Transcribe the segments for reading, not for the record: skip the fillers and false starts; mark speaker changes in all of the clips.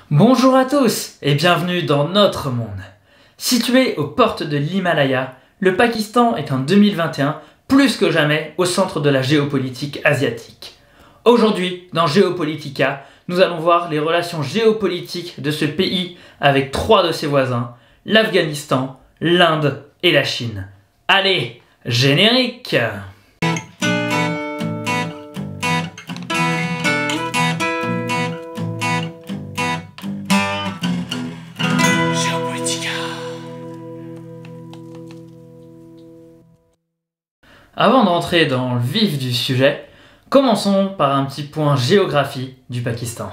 Speaker 1: Bonjour à tous et bienvenue dans notre monde. Situé aux portes de l'Himalaya, le Pakistan est en 2021 plus que jamais au centre de la géopolitique asiatique. Aujourd'hui, dans Géopolitica, nous allons voir les relations géopolitiques de ce pays avec trois de ses voisins, l'Afghanistan, l'Inde et la Chine. Allez, générique! Avant de rentrer dans le vif du sujet, commençons par un petit point géographie du Pakistan.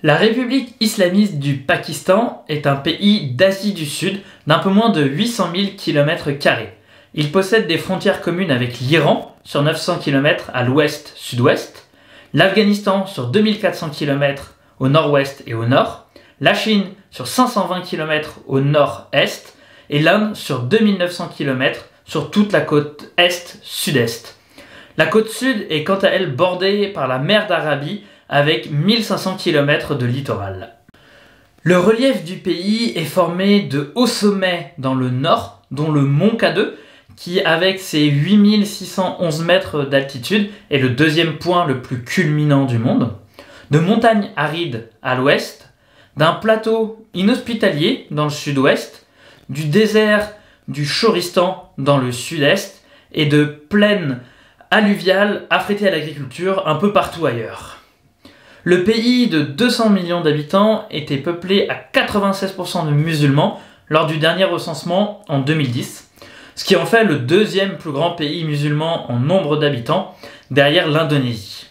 Speaker 1: La République islamiste du Pakistan est un pays d'Asie du Sud d'un peu moins de 800 000 km². Il possède des frontières communes avec l'Iran sur 900 km à l'ouest-sud-ouest, l'Afghanistan sur 2400 km au nord-ouest et au nord, la Chine sur 520 km au nord-est et l'Inde sur 2900 km sur toute la côte est-sud-est. La côte sud est quant à elle bordée par la mer d'Arabie avec 1500 km de littoral. Le relief du pays est formé de hauts sommets dans le nord, dont le mont K2, qui avec ses 8611 mètres d'altitude est le deuxième point le plus culminant du monde, de montagnes arides à l'ouest, d'un plateau inhospitalier dans le sud-ouest, du désert du Choristan dans le sud-est et de plaines alluviales affrétées à l'agriculture un peu partout ailleurs. Le pays de 200 millions d'habitants était peuplé à 96% de musulmans lors du dernier recensement en 2010, ce qui en fait le deuxième plus grand pays musulman en nombre d'habitants, derrière l'Indonésie.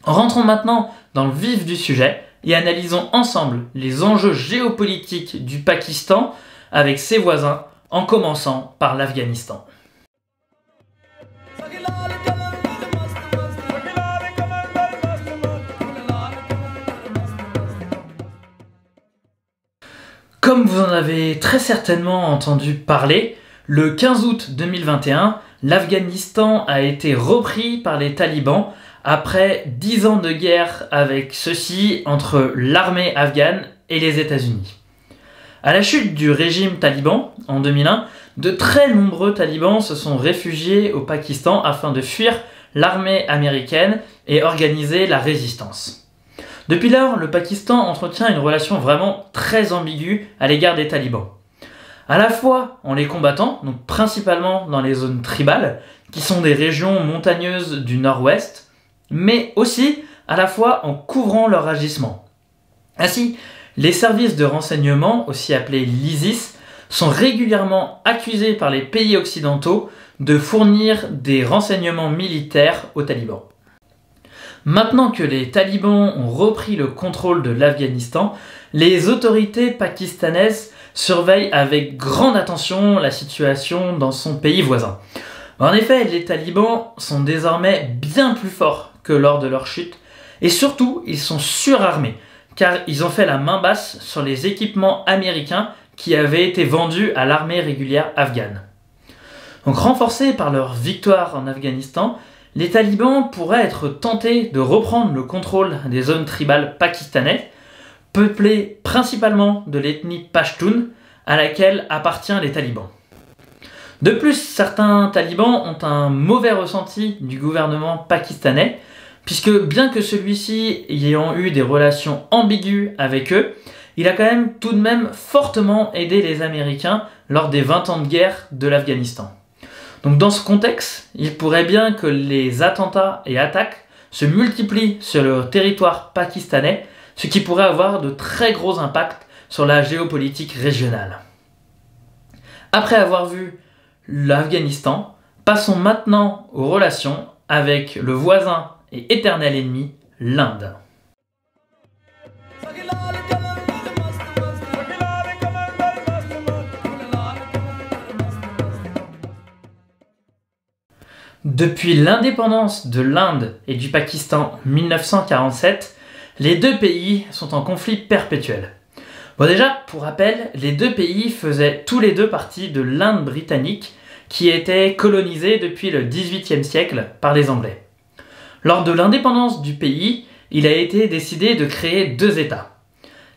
Speaker 1: Rentrons maintenant dans le vif du sujet et analysons ensemble les enjeux géopolitiques du Pakistan avec ses voisins, en commençant par l'Afghanistan. Comme vous en avez très certainement entendu parler, le 15 août 2021, l'Afghanistan a été repris par les talibans après 10 ans de guerre avec ceux-ci entre l'armée afghane et les États-Unis. À la chute du régime taliban en 2001, de très nombreux talibans se sont réfugiés au Pakistan afin de fuir l'armée américaine et organiser la résistance. Depuis lors, le Pakistan entretient une relation vraiment très ambiguë à l'égard des talibans. À la fois en les combattant, donc principalement dans les zones tribales, qui sont des régions montagneuses du nord-ouest, mais aussi à la fois en couvrant leur agissement. Ainsi, les services de renseignement, aussi appelés l'ISIS, sont régulièrement accusés par les pays occidentaux de fournir des renseignements militaires aux talibans. Maintenant que les talibans ont repris le contrôle de l'Afghanistan, les autorités pakistanaises surveillent avec grande attention la situation dans son pays voisin. En effet, les talibans sont désormais bien plus forts que lors de leur chute, et surtout, ils sont surarmés, car ils ont fait la main basse sur les équipements américains qui avaient été vendus à l'armée régulière afghane. Donc renforcés par leur victoire en Afghanistan, les talibans pourraient être tentés de reprendre le contrôle des zones tribales pakistanaises, peuplées principalement de l'ethnie Pashtun, à laquelle appartient les talibans. De plus, certains talibans ont un mauvais ressenti du gouvernement pakistanais, puisque bien que celui-ci ayant eu des relations ambiguës avec eux, il a quand même tout de même fortement aidé les Américains lors des 20 ans de guerre de l'Afghanistan. Donc dans ce contexte, il pourrait bien que les attentats et attaques se multiplient sur le territoire pakistanais, ce qui pourrait avoir de très gros impacts sur la géopolitique régionale. Après avoir vu l'Afghanistan, passons maintenant aux relations avec le voisin et éternel ennemi, l'Inde. Depuis l'indépendance de l'Inde et du Pakistan en 1947, les deux pays sont en conflit perpétuel. Bon déjà, pour rappel, les deux pays faisaient tous les deux partie de l'Inde britannique qui était colonisée depuis le XVIIIe siècle par les Anglais. Lors de l'indépendance du pays, il a été décidé de créer deux États.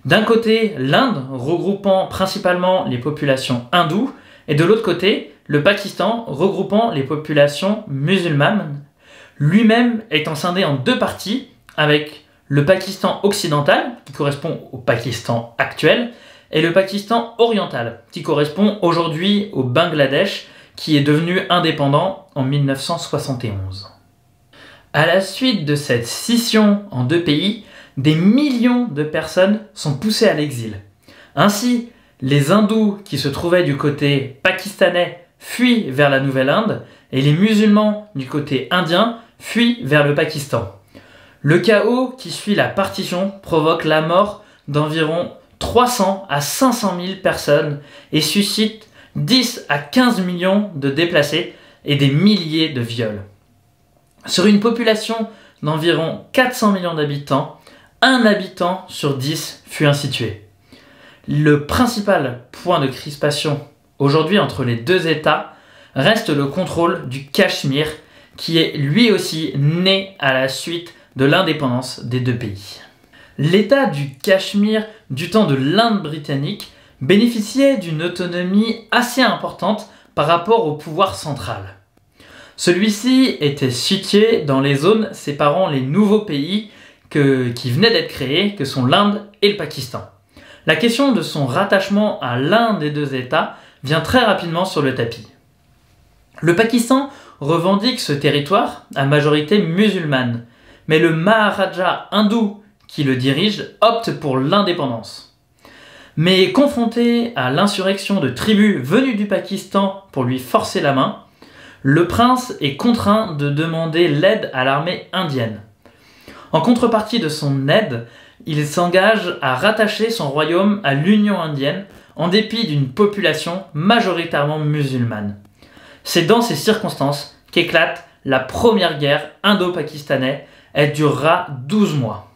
Speaker 1: D'un côté, l'Inde, regroupant principalement les populations hindoues, et de l'autre côté, le Pakistan, regroupant les populations musulmanes, lui-même étant scindé en deux parties, avec le Pakistan occidental, qui correspond au Pakistan actuel, et le Pakistan oriental, qui correspond aujourd'hui au Bangladesh, qui est devenu indépendant en 1971. À la suite de cette scission en deux pays, des millions de personnes sont poussées à l'exil. Ainsi, les hindous qui se trouvaient du côté pakistanais fuient vers la Nouvelle-Inde et les musulmans du côté indien fuient vers le Pakistan. Le chaos qui suit la partition provoque la mort d'environ 300 à 500 000 personnes et suscite 10 à 15 millions de déplacés et des milliers de viols. Sur une population d'environ 400 millions d'habitants, un habitant sur 10 fut ainsi tué. Le principal point de crispation aujourd'hui entre les deux États reste le contrôle du Cachemire, qui est lui aussi né à la suite de l'indépendance des deux pays. L'État du Cachemire du temps de l'Inde britannique bénéficiait d'une autonomie assez importante par rapport au pouvoir central. Celui-ci était situé dans les zones séparant les nouveaux pays qui venaient d'être créés, que sont l'Inde et le Pakistan. La question de son rattachement à l'un des deux États vient très rapidement sur le tapis. Le Pakistan revendique ce territoire à majorité musulmane, mais le Maharaja hindou qui le dirige opte pour l'indépendance. Mais confronté à l'insurrection de tribus venues du Pakistan pour lui forcer la main, le prince est contraint de demander l'aide à l'armée indienne. En contrepartie de son aide, il s'engage à rattacher son royaume à l'Union indienne en dépit d'une population majoritairement musulmane. C'est dans ces circonstances qu'éclate la première guerre indo-pakistanaise. Elle durera 12 mois.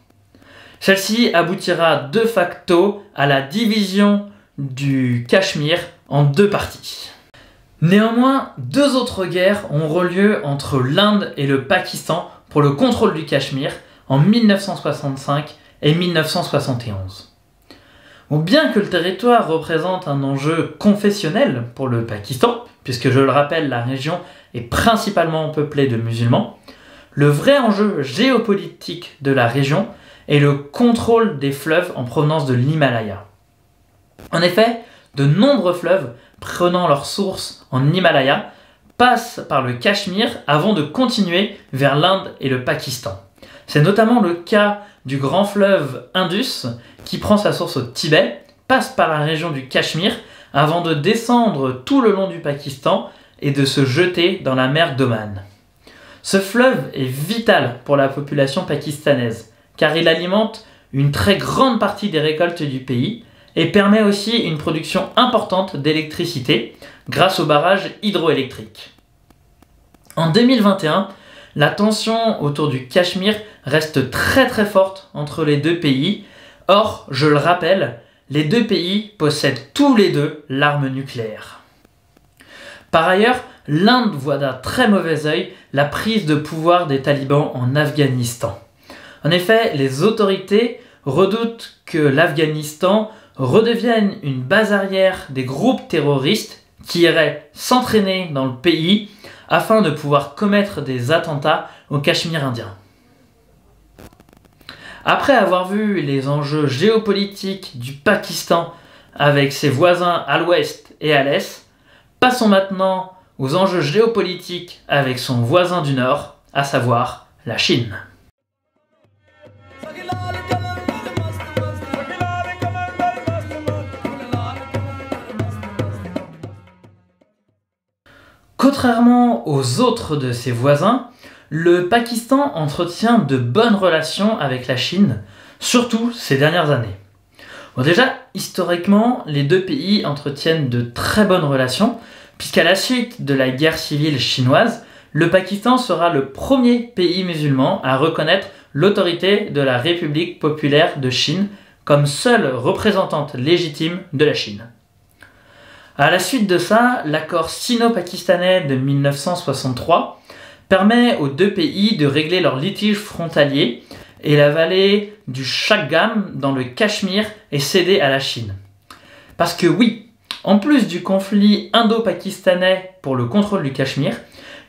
Speaker 1: Celle-ci aboutira de facto à la division du Cachemire en deux parties. Néanmoins, deux autres guerres ont eu lieu entre l'Inde et le Pakistan pour le contrôle du Cachemire en 1965 et 1971. Bien que le territoire représente un enjeu confessionnel pour le Pakistan, puisque je le rappelle, la région est principalement peuplée de musulmans, le vrai enjeu géopolitique de la région est le contrôle des fleuves en provenance de l'Himalaya. En effet, de nombreux fleuves prenant leur source en Himalaya passent par le Cachemire avant de continuer vers l'Inde et le Pakistan. C'est notamment le cas du grand fleuve Indus qui prend sa source au Tibet, passe par la région du Cachemire avant de descendre tout le long du Pakistan et de se jeter dans la mer d'Oman. Ce fleuve est vital pour la population pakistanaise car il alimente une très grande partie des récoltes du pays et permet aussi une production importante d'électricité grâce aux barrages hydroélectriques. En 2021, la tension autour du Cachemire reste très très forte entre les deux pays. Or, je le rappelle, les deux pays possèdent tous les deux l'arme nucléaire. Par ailleurs, l'Inde voit d'un très mauvais œil la prise de pouvoir des talibans en Afghanistan. En effet, les autorités redoutent que l'Afghanistan redevienne une base arrière des groupes terroristes qui iraient s'entraîner dans le pays afin de pouvoir commettre des attentats au Cachemire indien. Après avoir vu les enjeux géopolitiques du Pakistan avec ses voisins à l'ouest et à l'est, passons maintenant aux enjeux géopolitiques avec son voisin du nord, à savoir la Chine. Contrairement aux autres de ses voisins, le Pakistan entretient de bonnes relations avec la Chine, surtout ces dernières années. Déjà, historiquement, les deux pays entretiennent de très bonnes relations, puisqu'à la suite de la guerre civile chinoise, le Pakistan sera le premier pays musulman à reconnaître l'autorité de la République populaire de Chine comme seule représentante légitime de la Chine. À la suite de ça, l'accord sino-pakistanais de 1963 permet aux deux pays de régler leurs litiges frontaliers et la vallée du Chagam dans le Cachemire est cédée à la Chine. Parce que oui, en plus du conflit indo-pakistanais pour le contrôle du Cachemire,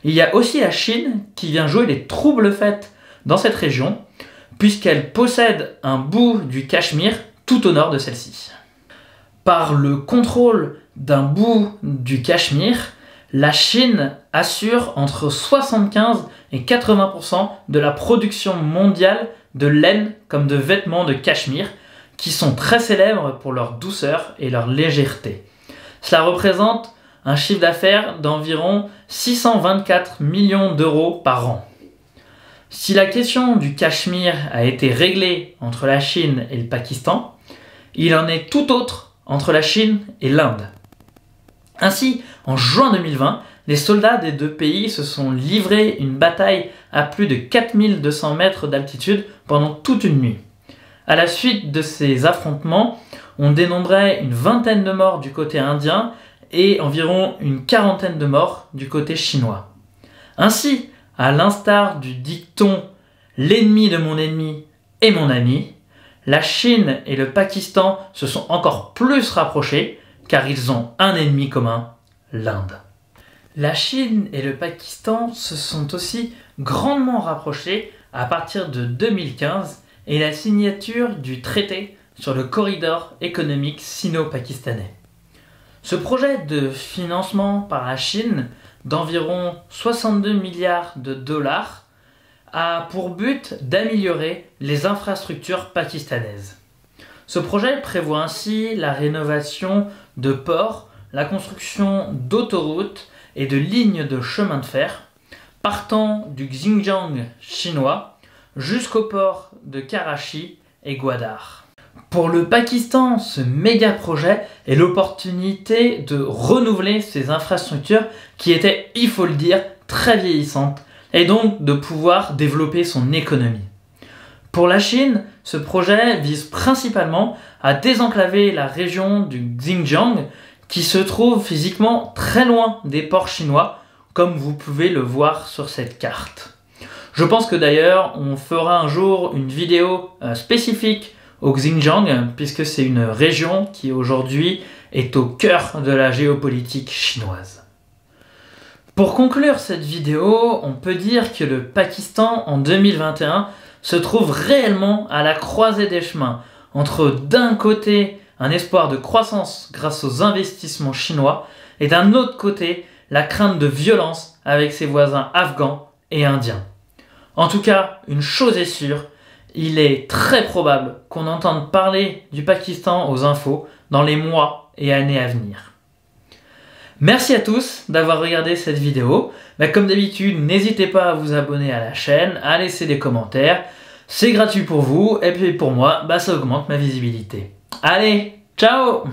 Speaker 1: il y a aussi la Chine qui vient jouer les troubles faits dans cette région, puisqu'elle possède un bout du Cachemire tout au nord de celle-ci. Par le contrôle d'un bout du Cachemire, la Chine assure entre 75 et 80% de la production mondiale de laine comme de vêtements de Cachemire, qui sont très célèbres pour leur douceur et leur légèreté. Cela représente un chiffre d'affaires d'environ 624 millions d'euros par an. Si la question du Cachemire a été réglée entre la Chine et le Pakistan, il en est tout autre entre la Chine et l'Inde. Ainsi, en juin 2020, les soldats des deux pays se sont livrés une bataille à plus de 4200 mètres d'altitude pendant toute une nuit. À la suite de ces affrontements, on dénombrait une vingtaine de morts du côté indien et environ une quarantaine de morts du côté chinois. Ainsi, à l'instar du dicton « l'ennemi de mon ennemi est mon ami », la Chine et le Pakistan se sont encore plus rapprochés car ils ont un ennemi commun, l'Inde. La Chine et le Pakistan se sont aussi grandement rapprochés à partir de 2015 et la signature du traité sur le corridor économique sino-pakistanais. Ce projet de financement par la Chine d'environ 62 milliards de dollars a pour but d'améliorer les infrastructures pakistanaises. Ce projet prévoit ainsi la rénovation de ports, la construction d'autoroutes et de lignes de chemin de fer, partant du Xinjiang chinois jusqu'au port de Karachi et Gwadar. Pour le Pakistan, ce méga projet est l'opportunité de renouveler ses infrastructures qui étaient, il faut le dire, très vieillissantes et donc de pouvoir développer son économie. Pour la Chine, ce projet vise principalement à désenclaver la région du Xinjiang qui se trouve physiquement très loin des ports chinois, comme vous pouvez le voir sur cette carte. Je pense que d'ailleurs, on fera un jour une vidéo spécifique au Xinjiang, puisque c'est une région qui aujourd'hui est au cœur de la géopolitique chinoise. Pour conclure cette vidéo, on peut dire que le Pakistan en 2021 se trouve réellement à la croisée des chemins entre d'un côté un espoir de croissance grâce aux investissements chinois et d'un autre côté la crainte de violence avec ses voisins afghans et indiens. En tout cas, une chose est sûre, il est très probable qu'on entende parler du Pakistan aux infos dans les mois et années à venir. Merci à tous d'avoir regardé cette vidéo. Comme d'habitude, n'hésitez pas à vous abonner à la chaîne, à laisser des commentaires. C'est gratuit pour vous et puis pour moi, ça augmente ma visibilité. Allez, ciao!